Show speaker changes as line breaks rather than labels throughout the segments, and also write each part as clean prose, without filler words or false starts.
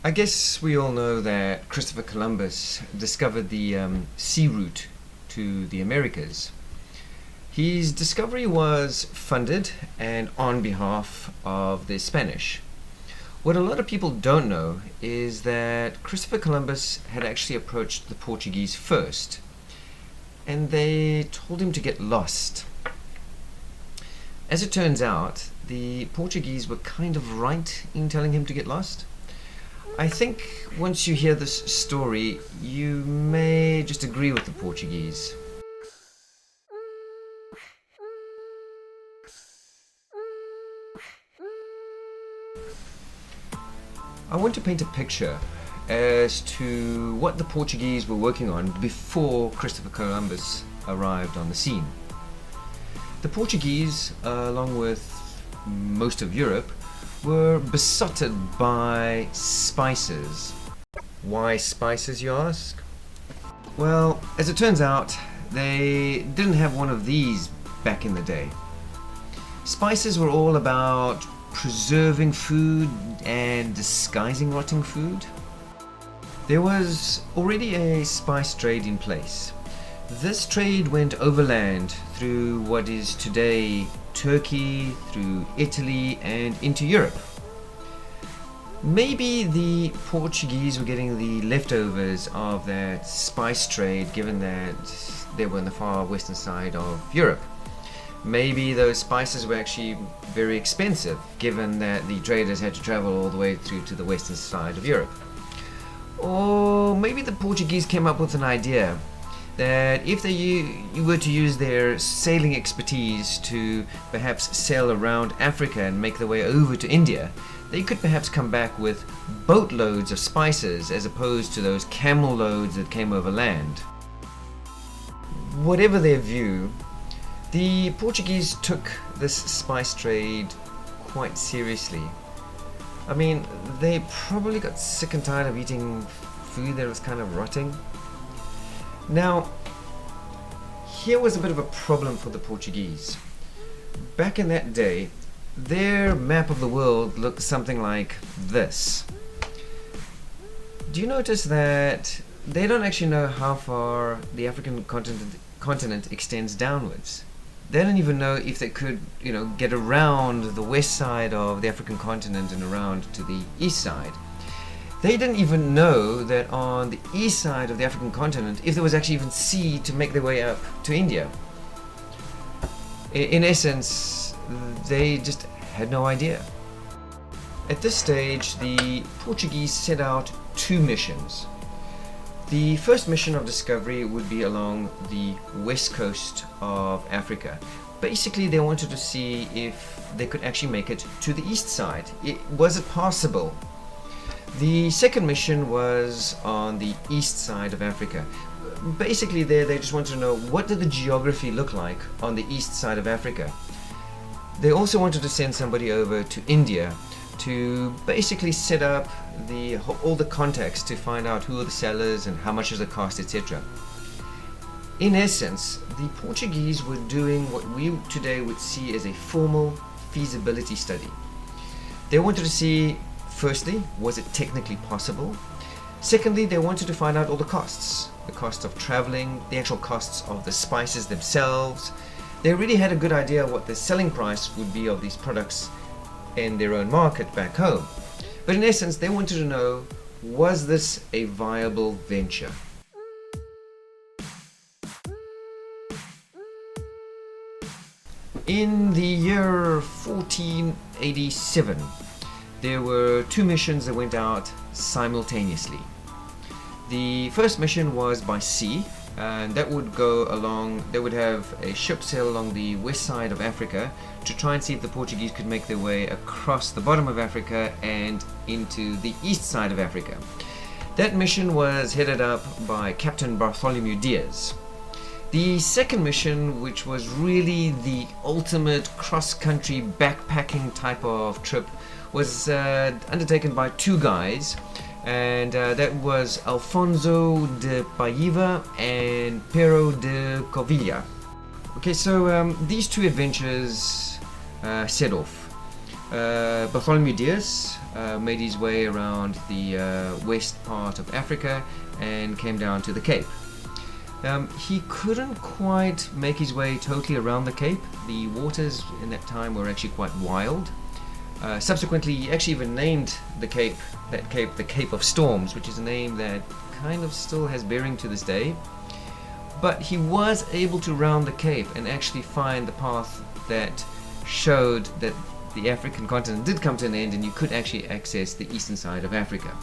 I guess we all know that Christopher Columbus discovered the sea route to the Americas. His discovery was funded and on behalf of the Spanish. What a lot of people don't know is that Christopher Columbus had actually approached the Portuguese first, and they told him to get lost. As it turns out, the Portuguese were kind of right in telling him to get lost. I think once you hear this story, you may just agree with the Portuguese. I want to paint a picture as to what the Portuguese were working on before Christopher Columbus arrived on the scene. The Portuguese, along with most of Europe, were besotted by spices. Why spices, you ask? Well, as it turns out, they didn't have one of these back in the day. Spices were all about preserving food and disguising rotting food. There was already a spice trade in place. This trade went overland through what is today Turkey, through Italy, and into Europe. Maybe the Portuguese were getting the leftovers of that spice trade, given that they were on the far western side of Europe. Maybe those spices were actually very expensive, given that the traders had to travel all the way through to the western side of Europe. Or maybe the Portuguese came up with an idea that if you were to use their sailing expertise to perhaps sail around Africa and make their way over to India, they could perhaps come back with boatloads of spices as opposed to those camel loads that came over land. Whatever their view, the Portuguese took this spice trade quite seriously. I mean, they probably got sick and tired of eating food that was kind of rotting. Now, here was a bit of a problem for the Portuguese. Back in that day, their map of the world looked something like this. Do you notice that they don't actually know how far the African continent extends downwards? They don't even know if they could, get around the west side of the African continent and around to the east side. They didn't even know that on the east side of the African continent, if there was actually even sea to make their way up to India. In essence, they just had no idea. At this stage, the Portuguese set out two missions. The first mission of discovery would be along the west coast of Africa. Basically, they wanted to see if they could actually make it to the east side. Was it possible? The second mission was on the east side of Africa. Basically, they just wanted to know, what did the geography look like on the east side of Africa? They also wanted to send somebody over to India to basically set up all the contacts to find out who are the sellers and how much does it cost, etc. In essence, the Portuguese were doing what we today would see as a formal feasibility study. They wanted to see, firstly, was it technically possible? Secondly, they wanted to find out all the costs. The cost of traveling, the actual costs of the spices themselves. They really had a good idea what the selling price would be of these products in their own market back home. But in essence, they wanted to know, was this a viable venture? In the year 1487, there were two missions that went out simultaneously. The first mission was by sea, and that would go along, they would have a ship sail along the west side of Africa to try and see if the Portuguese could make their way across the bottom of Africa and into the east side of Africa. That mission was headed up by Captain Bartholomew Diaz. The second mission, which was really the ultimate cross-country backpacking type of trip, was undertaken by two guys, and that was Alfonso de Paiva and Pero de Covilla. Okay, so these two adventures set off. Bartholomew Dias made his way around the west part of Africa and came down to the Cape. He couldn't quite make his way totally around the Cape. The waters in that time were actually quite wild. Subsequently, he actually even named the Cape the Cape of Storms, which is a name that kind of still has bearing to this day. But he was able to round the Cape and actually find the path that showed that the African continent did come to an end and you could actually access the eastern side of Africa.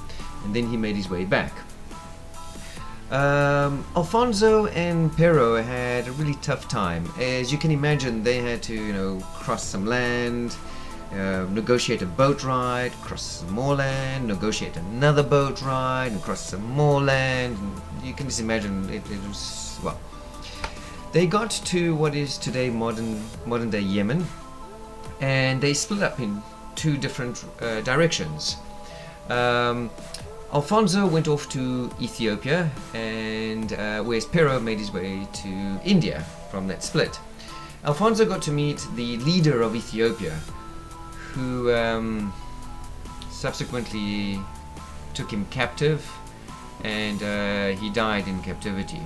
And then he made his way back. Alfonso and Pero had a really tough time. As you can imagine, they had to, cross some land, negotiate a boat ride, cross some more land, negotiate another boat ride, and cross some more land. And you can just imagine it was, well, they got to what is today modern day Yemen, and they split up in two different directions. Alfonso went off to Ethiopia, and whereas Pero made his way to India from that split. Alfonso got to meet the leader of Ethiopia, who subsequently took him captive, and he died in captivity.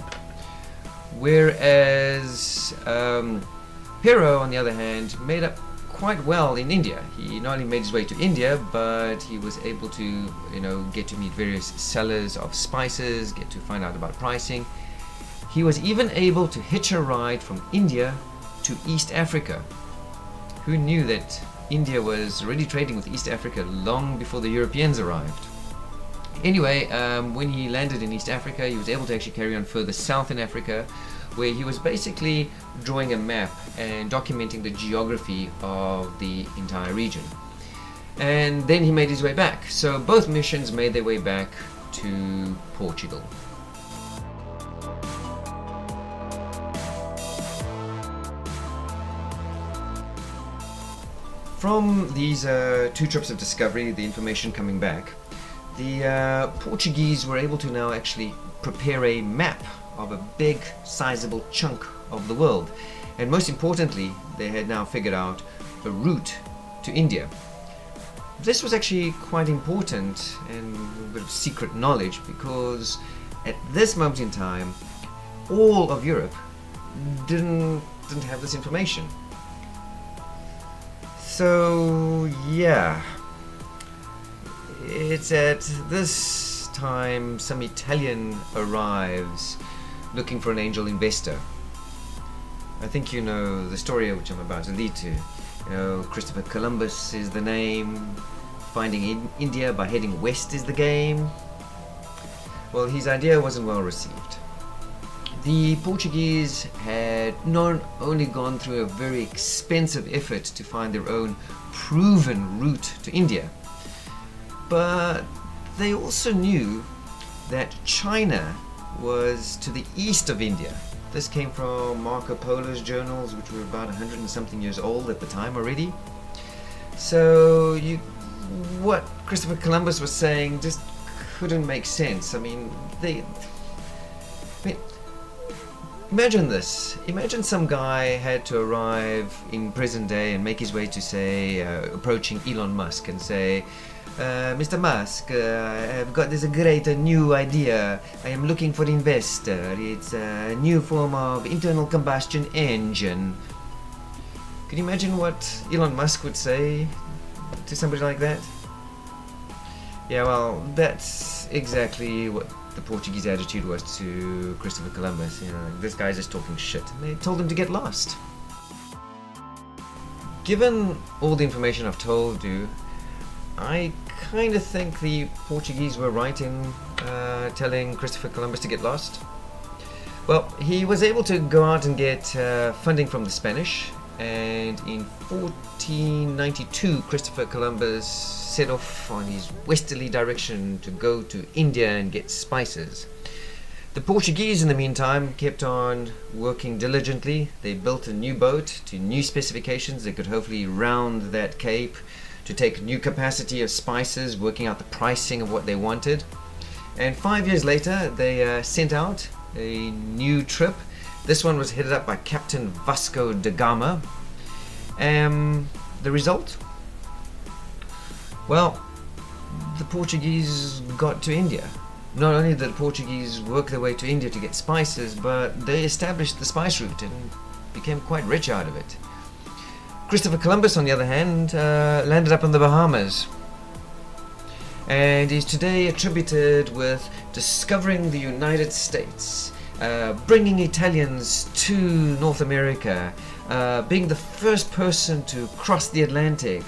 Whereas Pero, on the other hand, made up quite well in India. He not only made his way to India, but he was able to, get to meet various sellers of spices, get to find out about pricing. He was even able to hitch a ride from India to East Africa. Who knew that India was already trading with East Africa long before the Europeans arrived? Anyway, when he landed in East Africa, he was able to actually carry on further south in Africa, where he was basically drawing a map and documenting the geography of the entire region. And then he made his way back. So both missions made their way back to Portugal. From these two trips of discovery, the information coming back, the Portuguese were able to now actually prepare a map of a big, sizable chunk of the world. And most importantly, they had now figured out a route to India. This was actually quite important and a bit of secret knowledge, because at this moment in time, all of Europe didn't have this information. So yeah, it's at this time some Italian arrives looking for an angel investor. I think you know the story which I'm about to lead to. Christopher Columbus is the name. Finding India by heading west is the game. Well, his idea wasn't well received. The Portuguese had not only gone through a very expensive effort to find their own proven route to India, but they also knew that China was to the east of India. This came from Marco Polo's journals, which were about 100 and something years old at the time already. So what Christopher Columbus was saying just couldn't make sense. Imagine this. Imagine some guy had to arrive in present day and make his way to, say, approaching Elon Musk and say, Mr. Musk, I've got this great new idea. I am looking for investor. It's a new form of internal combustion engine. Can you imagine what Elon Musk would say to somebody like that? Yeah, well, that's exactly what the Portuguese attitude was to Christopher Columbus. This guy's just talking shit. And they told him to get lost. Given all the information I've told you, I kind of think the Portuguese were right in telling Christopher Columbus to get lost. Well, he was able to go out and get funding from the Spanish, and in 1492 Christopher Columbus set off on his westerly direction to go to India and get spices. The Portuguese, in the meantime, kept on working diligently. They built a new boat to new specifications. They could hopefully round that cape to take new capacity of spices, working out the pricing of what they wanted. And 5 years later, they sent out a new trip. This one was headed up by Captain Vasco da Gama. The result? Well, the Portuguese got to India. Not only did the Portuguese work their way to India to get spices, but they established the spice route and became quite rich out of it. Christopher Columbus, on the other hand, landed up in the Bahamas, and is today attributed with discovering the United States, bringing Italians to North America, being the first person to cross the Atlantic,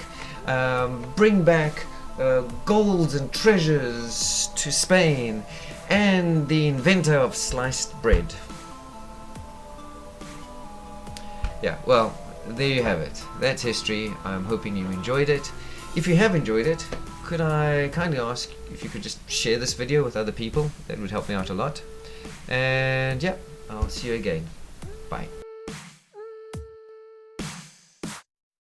bring back gold and treasures to Spain, and the inventor of sliced bread. Yeah, well, there you have it. That's history. I'm hoping you enjoyed it. If you have enjoyed it, could I kindly ask if you could just share this video with other people? That would help me out a lot. And yeah, I'll see you again. Bye.